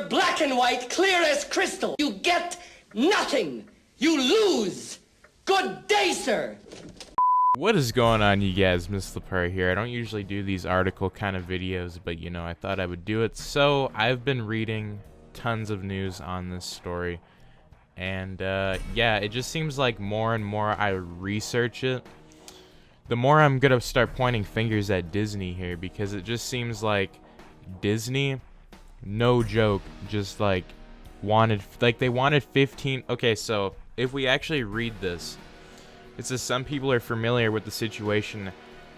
black and white, clear as crystal. You get nothing. You lose. Good day, sir. What is going on, you guys? Miss Lepar here. I don't usually do these article kind of videos, but you know, I thought I would do it. So I've been reading tons of news on this story, and yeah, it just seems like more and more I research it, the more I'm gonna start pointing fingers at Disney here, because it just seems like Disney, no joke, just like they wanted 15. Okay, so if we actually read this, it says some people are familiar with the situation,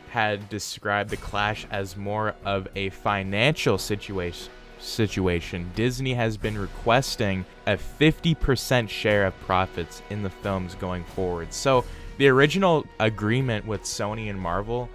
had described the clash as more of a financial situation. Disney has been requesting a 50% share of profits in the films going forward. So the original agreement with Sony and Marvel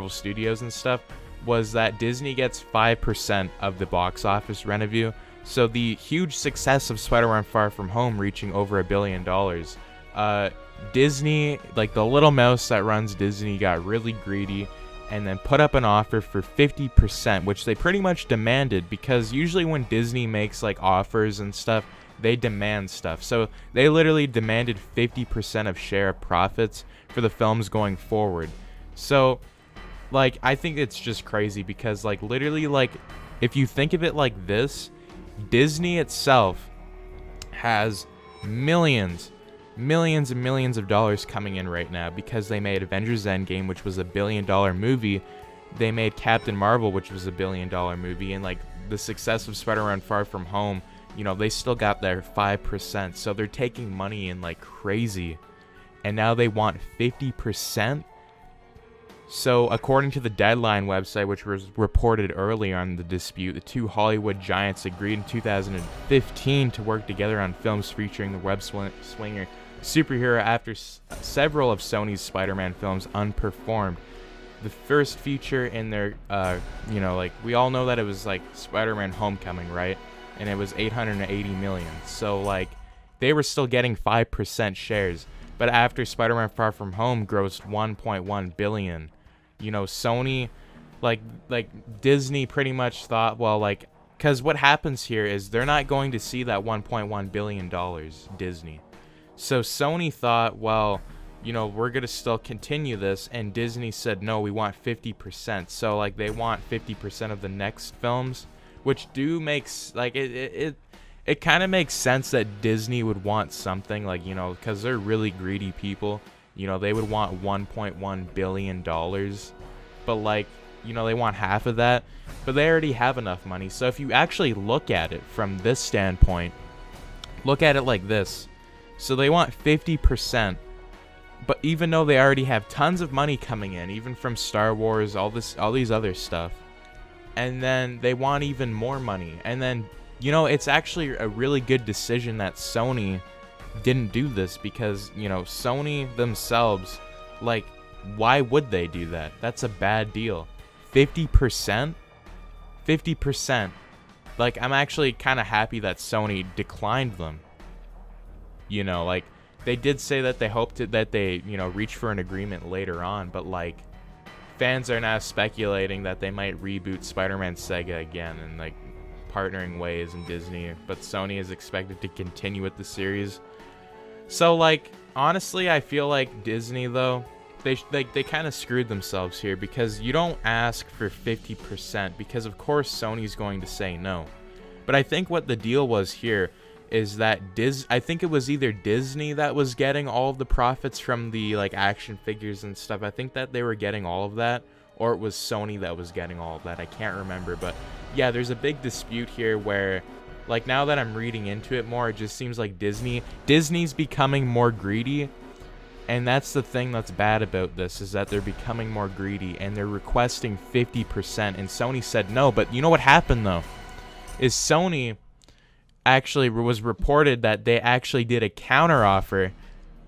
Studios and stuff, was that Disney gets 5% of the box office revenue. So the huge success of Spider-Man Far From Home reaching over $1 billion, Disney, like the little mouse that runs Disney, got really greedy and then put up an offer for 50%, which they pretty much demanded, because usually when Disney makes like offers and stuff, they demand stuff. So they literally demanded 50% of share of profits for the films going forward. So like, I think it's just crazy, because like literally, like if you think of it like this, Disney itself has millions and millions of dollars coming in right now, because they made Avengers Endgame, which was $1 billion movie. They made Captain Marvel, which was $1 billion movie, and like the success of Spider-Man Far From Home, you know, they still got their 5%. So they're taking money in like crazy, and now they want 50%. So according to the Deadline website, which was reported earlier on the dispute, the two Hollywood giants agreed in 2015 to work together on films featuring the web swinger superhero after several of Sony's Spider-Man films unperformed. The first feature in their, you know, like we all know that it was like Spider-Man Homecoming, right? And it was 880 million. So like they were still getting 5% shares. But after Spider-Man Far From Home grossed 1.1 billion, you know, Sony, like Disney pretty much thought, well, like, because what happens here is they're not going to see that $1.1 billion, Disney. So Sony thought, well, you know, we're going to still continue this. And Disney said, no, we want 50%. So, like, they want 50% of the next films, which do makes, like, it kind of makes sense that Disney would want something, like, you know, because they're really greedy people. You know, they would want $1.1 billion. But, like, you know, they want half of that. But they already have enough money. So if you actually look at it from this standpoint, look at it like this. So they want 50%. But even though they already have tons of money coming in, even from Star Wars, all these other stuff, and then they want even more money. And then, you know, it's actually a really good decision that Sony didn't do this, because, you know, Sony themselves, like, why would they do that? That's a bad deal. 50%? 50%. Like, I'm actually kind of happy that Sony declined them. You know, like, they did say that they hoped that they, you know, reach for an agreement later on, but, like, fans are now speculating that they might reboot Spider-Man Saga again and, like, partnering ways in Disney, but Sony is expected to continue with the series. So, like, honestly, I feel like Disney, though, they kind of screwed themselves here, because you don't ask for 50%, because of course Sony's going to say no. But I think what the deal was here is that I think it was either Disney that was getting all of the profits from the, like, action figures and stuff. I think that they were getting all of that, or it was Sony that was getting all of that. I can't remember, but yeah, there's a big dispute here where, like, now that I'm reading into it more, it just seems like Disney's becoming more greedy. And that's the thing that's bad about this, is that they're becoming more greedy and they're requesting 50%, and Sony said no. But you know what happened, though, is Sony actually was reported that they actually did a counter offer,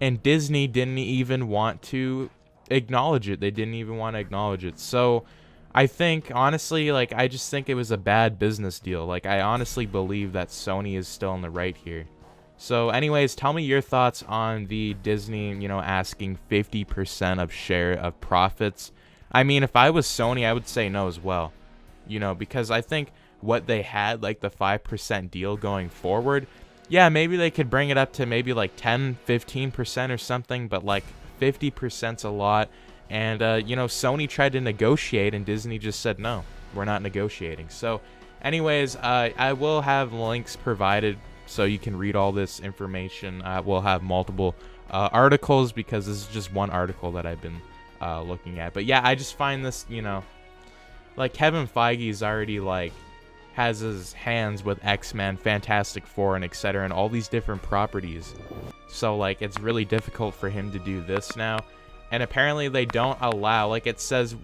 and Disney didn't even want to acknowledge it. They didn't even want to acknowledge it. So I think, honestly, like, I just think it was a bad business deal. Like, I honestly believe that Sony is still in the right here. So anyways, tell me your thoughts on the Disney, you know, asking 50% of share of profits. I mean, if I was Sony, I would say no as well. You know, because I think what they had, like the 5% deal going forward, yeah, maybe they could bring it up to maybe like 10-15% or something, but like 50%'s a lot. And you know, Sony tried to negotiate and Disney just said no, we're not negotiating. So anyways, I will have links provided so you can read all this information. We'll have multiple articles because this is just one article that I've been looking at. But yeah, I just find this, you know, like Kevin Feige's already like has his hands with X-Men, Fantastic Four, and etc. and all these different properties. So like it's really difficult for him to do this now. And apparently they don't allow, like it says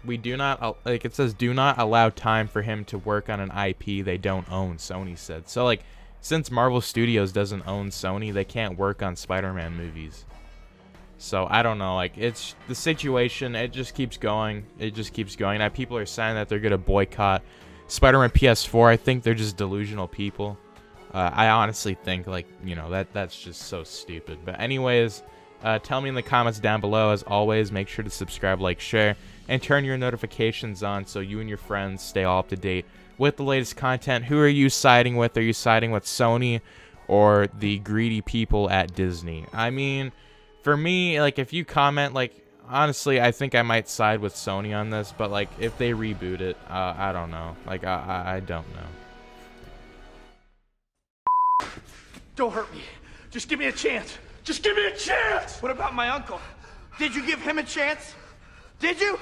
we do not, like it says do not allow time for him to work on an IP they don't own, Sony said. So like since Marvel Studios doesn't own Sony, they can't work on Spider-Man movies. So I don't know, like it's the situation, it just keeps going. It just keeps going. Now people are saying that they're going to boycott Spider-Man PS4. I think they're just delusional people. I honestly think, like, you know, that's just so stupid. But anyways, tell me in the comments down below. As always, make sure to subscribe, like, share, and turn your notifications on so you and your friends stay all up to date with the latest content. Who are you siding with? Are you siding with Sony or the greedy people at Disney? I mean, for me, like, if you comment, like, honestly, I think I might side with Sony on this, but, like, if they reboot it, I don't know. Like, I don't know. Don't hurt me. Just give me a chance. Just give me a chance! What about my uncle? Did you give him a chance? Did you?